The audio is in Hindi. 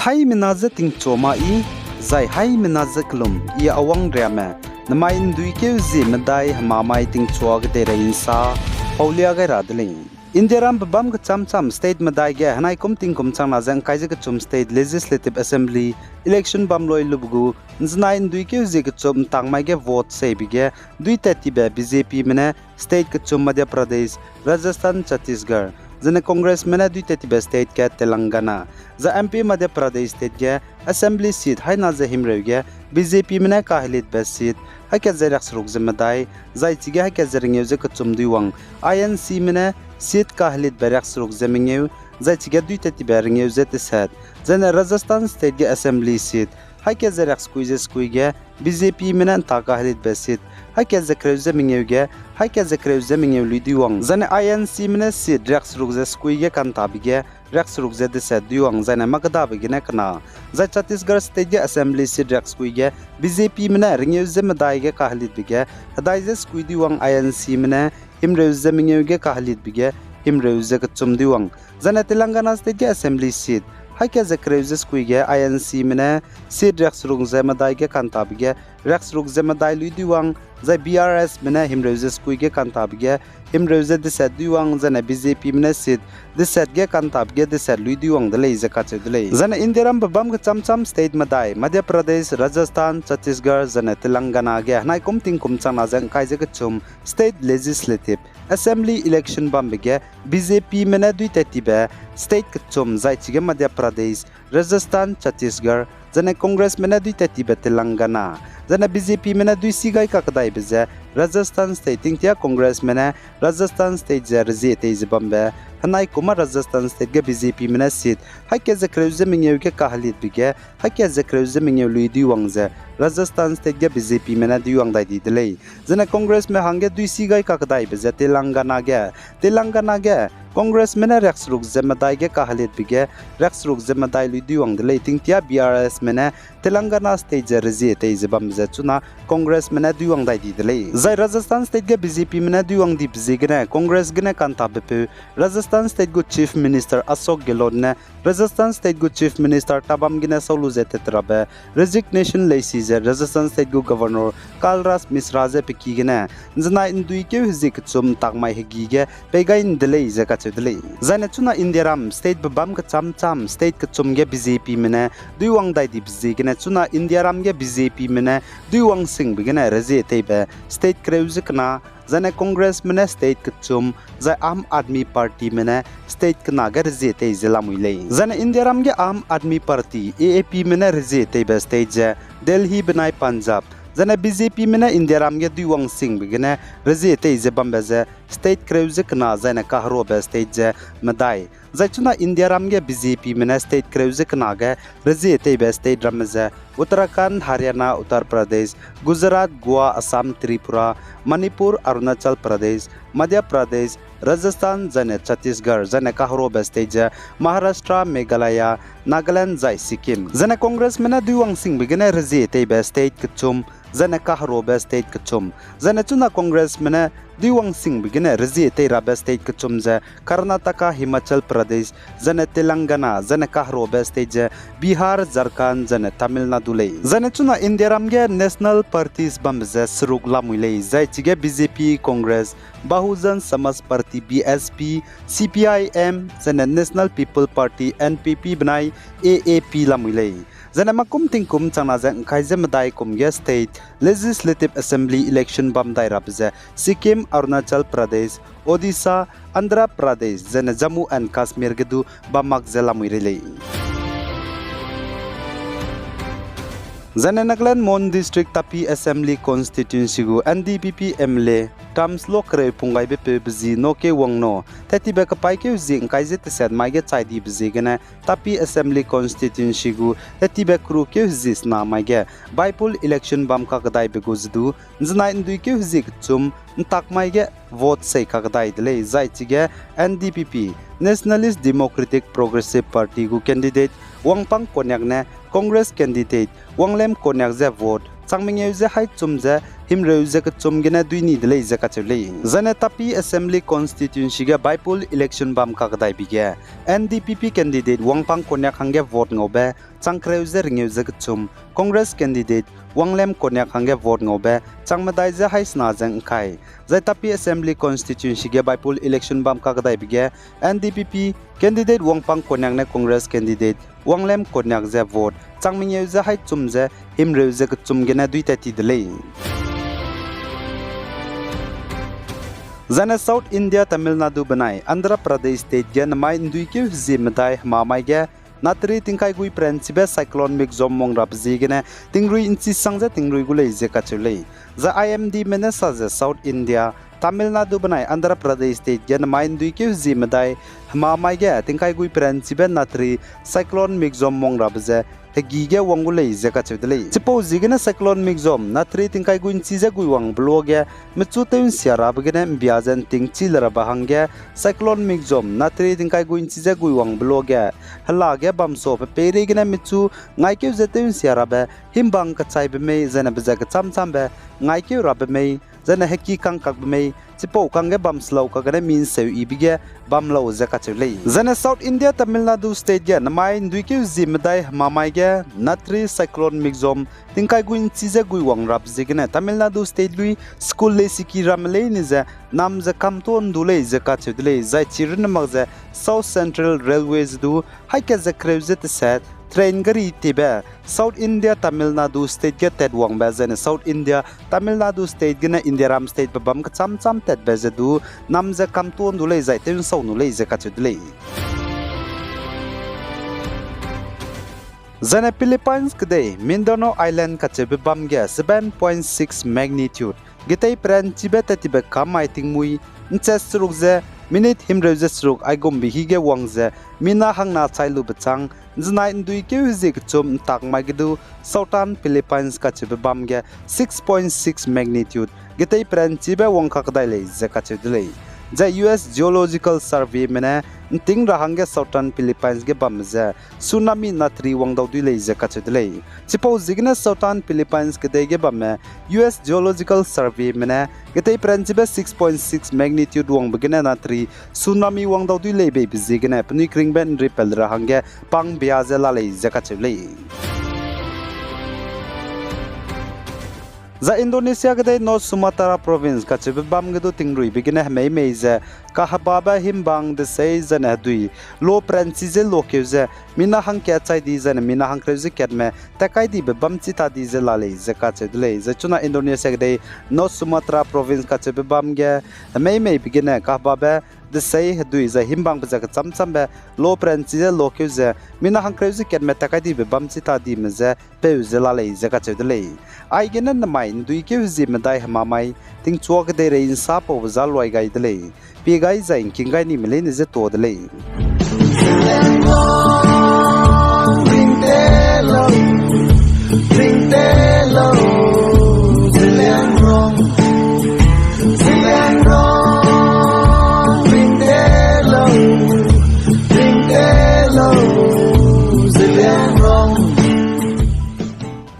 Hai minaza ting choma I zai hai minaza klum I awang drama namai indui ke Zeme dai hamamai ting chuag de reinsa paulia ga radling Indiaram babam ka cham state madai ge hanai kum ting kum chang na jang kaije ka chum state legislative assembly election bam loi lubgu znai indui ke zi ka chum tangmai ge vote sei bige dui tati be BJP mena state ka chum Madhya Pradesh Rajasthan Chhattisgarh जने कांग्रेस में दुई तेतिबे स्टेट के तेलंगाना ज MP मध्य प्रदेश स्टेट के असेंबली सीट हाई ना ज हिमरेव के BJP में काहलित बेस सीट हाई के जरक्स रुक जमदाई जाय चिगे हाई के जरिंगेव ज कचुम दुवंग INC में सीट काहलित बेरक्स रुक जमिंगेव जाय चिगे दुई तेतिबे रिंगेव ज तसेट जने राजस्थान स्टेट के असेंबली सीट हाई के जरक्स कुइगे BJP में ता काहलित बेस सीट हाई के जक्रेव जमिंगेव के हाई के जक्रेव जमिंगेव लुदिवंग जने INC में सीट रक्स रुक ज स्कुइगे कांताबिगे रक्स रुक ज तसेट दुवंग जने मगदा बिगने कना जाय छत्तीसगढ़ स्टेट के असेंबली सीट रक्स कुइगे BJP में रिंगेव जमदाइगे काहलित बिगे हदाइ ज स्कुइदिवंग INC में हिमरेव जमिंगेव के काहलित बिगे हिमरेव ज कचुम दिवंग जने तेलंगाना स्टेट के असेंबली सीट हाई के जक्रेव ज स्कुइगे INC में सीट रक्स रुक जमदाइगे कांताबिगे रक्स रुक जमदाइ लुदिवंग जाय BRS में हिमरेव ज स्कुइगे कांताबिगे हिमरेव ज तसेट दुवंग जने BJP में सीट तसेट गे कांताबिगे तसेट लुदिवंग दले ज काचे दले जने इंदिराम बबम के चम स्टेट मदाई मध्य प्रदेश राजस्थान छत्तीसगढ़ जने तेलंगाना गे हनाई कुम तिंग कुम चंगना जंग काइजे के चुम स्टेट लेजिस्लेटिव असेंबली इलेक्शन बम बिगे BJP में दुई तेतिबे स्टेट के चुम जाय चिगे मध्य प्रदेश राजस्थान छत्तीसगढ़ जने कांग्रेस में दुई तेतिबे तेलंगाना जने BJP में दुई सिगाई काकदाई बिजे राजस्थान स्टेट तिंगतिया कांग्रेस में राजस्थान स्टेट जे रजे तेज बम्बे हनाई कुमार राजस्थान स्टेट के BJP में सीट हाई के जक्रेव जमिंगेव के काहलित बिगे हाई के जक्रेव जमिंगेव लुइदी वंग जे राजस्थान स्टेट के BJP में दुवंग दाई दिले जने कांग्रेस में हांगे दुई सिगाई काकदाई बिजे तेलंगाना गे कांग्रेस में रक्स रुक जमदाई के काहलित बिगे रक्स रुक जमदाई लुइदी वंग दिले तिंगतिया BRS में तेलंगाना स्टेट जे रजे तेज बम जे चुना कांग्रेस में दुवंग दाई दिले जाय राजस्थान स्टेट के BJP में दुवंग दी बिजे कांग्रेस गने कांता बेपे राजस्थान स्टेट को चीफ मिनिस्टर अशोक गहलोत ने राजस्थान स्टेट को चीफ मिनिस्टर तबाम गिने सौलु जेते तरबे रेजिग्नेशन लेसी जे राजस्थान स्टेट को गवर्नर कालराज मिश्रा जे पिकी गिने जना इंदुई के हिजिक चुम ताकमाई हेगीगे पेगाइन दिले जे काचेदले जाने चुना इंदिराम स्टेट बम का चम स्टेट का चुम गे BJP में दुवंग दाई दी बिजे गिने चुना इंदिराम गे BJP में दुवंग सिंह बिगने रजे तेबे स्टेट क्रेउजिकना जने कांग्रेस में स्टेट कचुम जाय आम आदमी पार्टी में स्टेट कनागर जेते जिला मुइले जने इंदिराम गे आम आदमी पार्टी AAP में रजेते बे स्टेट जे दिल्ली बनाई पंजाब जने BJP में इंदिराम गे दुवंग सिंह बिगने रजेते जे बम्बे जे स्टेट क्रेउजिक ना जने कहरो बे स्टेट जे मदाई जायचुना इंदिराम गे BJP में स्टेट क्रेउजिक ना गे रजेते बे स्टेट रमजे उत्तराखंड हरियाणा उत्तर प्रदेश गुजरात गोवा असम त्रिपुरा मणिपुर अरुणाचल प्रदेश मध्य प्रदेश राजस्थान जने छत्तीसगढ़ जने कहरो बे स्टेट जे महाराष्ट्र मेघालय नागालैंड जाय सिक्किम जने कांग्रेस में दुवंग सिंह बिगने रजेते बे स्टेट कचुम जने कहरो बे स्टेट कचुम जने चुना कांग्रेस में दुवंग सिंह बिगने रजेते राबे स्टेट कचुम जे कर्नाटक हिमाचल प्रदेश जने तेलंगाना जने कहरो बे स्टेट जे बिहार झारखंड जने तमिलनाडु ले जने चुना इंदिराम गे नेशनल पार्टीज बम जे सरुगला मुइले जाय चिगे BJP Congress Bahujan Samaj party BSP CPIM जने नेशनल पीपल पार्टी NPP बनाई AAP ला मुइले जने मकुम तिंकुम चंगना जंग खाइजे मदाई कुम गे स्टेट लेजिस्लेटिव असेंबली इलेक्शन बम दाई राबजे सिक्किम अरुणाचल प्रदेश ओडिशा आंध्र प्रदेश जने जम्मू एंड कश्मीर गेदु बमक जिला मुइरेले जने नागालैंड मोन डिस्ट्रिक्ट तापी असेंबली कॉन्स्टिट्यूंसी गु NDPP MLA टर्म्स लो करे पुंगाई बे पे बजी नो के वंगनो तति बे कपाई के जिंग काइजे तसेट माइगे चाइदी बजी गने तापी असेंबली कॉन्स्टिट्यूंसी गु तति बे क्रू के जिस ना माइगे बाइपोल इलेक्शन बम का गदाई बे गुजदु जनाइ दुई के जिक चुम ताकमाइगे वोट से का गदाई दले जाय चिगे NDPP nationalist democratic progressive party गु कैंडिडेट वांगपांग कोन्याक ने कांग्रेस कैंडिडेट वांगलेम कोन्याक जे वोट चांगमिंगे जे हाई चुम जे himreu zek chumgena duini dele zakachule zane tapi assembly constituency ga bypoll election bam kakdai bige NDPP candidate wangpang konyak hangge vote ngobe changkreu ze ringeu zek chum congress candidate wanglem konyak hangge vote ngobe changmadai ze haisna jang khai zai tapi assembly constituency ga bypoll election bam kakdai bige NDPP candidate wangpang konyak ne congress candidate wanglem konyak ze vote changmingeu ze hai chumje himreu ze chumgena duita ti dele Zane South India Tamil Nadu banai Andhra Pradesh state ge namai indui ke Zeme dai mamai ge natri tingkai gui principe cyclone mix zom mong rap zigene tingrui inchi sangja tingrui gule je kachule za IMD mene sa South India Tamil Nadu banai Andhra Pradesh state ge namai indui ke Zeme dai mamai ge tingkai gui principe natri cyclone mix zom mong rap je Hegige wangule zeka chudle chipo zigena cyclone mixom natri tingkai guin chiza guiwang bloge mechute siara bagene biajan tingchilra bahangge cyclone mixom natri tingkai guin chiza guiwang bloge halage bamso pere gena mechu ngaike zete siara ba himbang ka chai be me zana bezaka chamcham be ngaike rabe me zana heki kang kak be me chipo kange bamslo ka gane min seu ibige bamlo zeka chule zana South India Tamil Nadu state ge namai duike Zeme dai mamai ge natri cyclone mixom tingkai guin chiza guiwang rap zigene Tamil Nadu state lui school le siki ramle ni za nam za kamton dule zeka chudle zai chirin magza South Central Railways du haike za kreuze set train gari tibe South India Tamil Nadu state ge tedwang bazene South India Tamil Nadu state ge na Indiaram state babam ka cham ted bezedu namza kamton dule zai ten so nu le zeka chudle Zane Philippines kede Mindanao Island kachebe bamge 7.6 magnitude gitei pran chibeta tibe kamai tingmui nchesrukze minute himreuze sruk aigom bihige wangze mina hangna chailu bechang znai ndui ke zik chum takmai gidu Southern Philippines kachebe bamge 6.6 magnitude gitei pran chibe wangkakdai le zakachedle The US Geological Survey mena ting rahangge Southern Philippines ge bamza tsunami natri wangdaw dile je kachedle chipo zigna Southern Philippines ke dege bamme US Geological Survey mena getei principe 6.6 magnitude wang begena natri tsunami wangdaw dile be bizigna pni kringben repel rahangge pang biaze lale je kachedle za Indonesia gede North Sumatra province kachebe bamgedo tingrui bigina mei meize kahababa himbang de seiza na dui lo pranchize lokeuze mina hang kya chai di zan mina hang kreuze ketme takai di be bamchi ta di ze lale ze kachedle ze chuna Indonesia gede North Sumatra province kachebe bamge mei bigina kahababa the say dui za himbang bazaka chamchambe lo pranchize lokeuze mina hang kreuze ketme takai di be bamchi ta di meze peuze lale ze kachedle ai genan namai ndui ke Zeme dai hamamai ting chuak de rein sa po zalwai gai dele pi gai zain king gai ni mele ne ze to dele